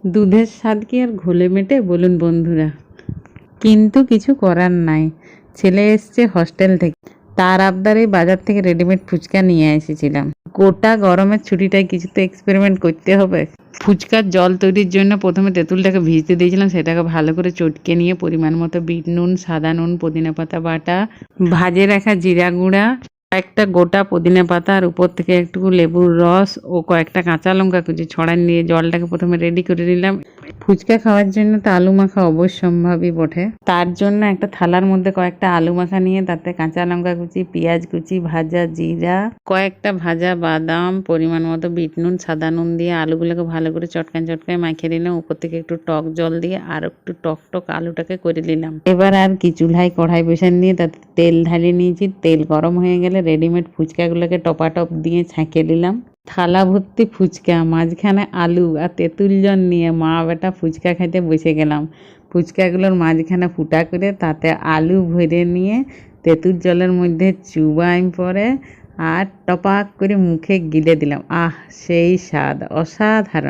দুধের স্বাদ কি আর ঘোলে মেটে বলুন বন্ধুরা। কিন্তু কিছু করার নাই, ছেলে এসছে হস্টেল থেকে, তার আবদারে বাজার থেকে রেডিমেড ফুচকা নিয়ে এসেছিলাম। গোটা গরমের ছুটিটায় কিছু তো এক্সপেরিমেন্ট করতে হবে। ফুচকার জল তৈরির জন্য প্রথমে তেঁতুলটাকে ভিজতে দিয়েছিলাম, সেটাকে ভালো করে চটকে নিয়ে পরিমাণ মতো বিট নুন, সাদা নুন, পুদিনা পাতা বাটা, ভাজে রাখা জিরা গুঁড়া, কয়েকটা গোটা পুদিনা পাতা আর উপর থেকে একটু লেবুর রস ও কয়েকটা কাঁচা লঙ্কা কুচি ছড়ান দিয়ে জলটাকে প্রথমে রেডি করে নিলাম। ফুচকা খাওয়ার জন্য তো আলু মাখা অবশ্যম্ভাবী বটে। তার জন্য একটা থালার মধ্যে কয়েকটা আলু মাখা নিয়ে তাতে কাঁচা লঙ্কা কুচি, পেঁয়াজ কুচি, ভাজা জিরা, কয়েকটা ভাজা বাদাম, পরিমাণ মতো বিট নুন, সাদা নুন দিয়ে আলুগুলোকে ভালো করে চটকায় মাখিয়ে দিলাম। উপর থেকে একটু টক জল দিয়ে আর একটু টক আলুটাকে করে নিলাম। এবার আর কি, চুলায় কড়াই বসান দিয়ে তাতে তেল ঢালিয়ে নিয়েছি। তেল গরম হয়ে গেলে রেডিমেড ফুচকাগুলোকে টপাটপ দিয়ে ছাঁকিয়ে নিলাম। থালা ভর্তি ফুচকা, মাঝখানে আলু আর তেঁতুল জল নিয়ে মা বেটা ফুচকা খেতে বসে গেলাম। ফুচকাগুলোর মাঝখানে ফুটা করে তাতে আলু ভরে নিয়ে তেঁতুল জলের মধ্যে চুবাইম পরে আর টপাক করে মুখে গিলে দিলাম। সেই স্বাদ অসাধারণ।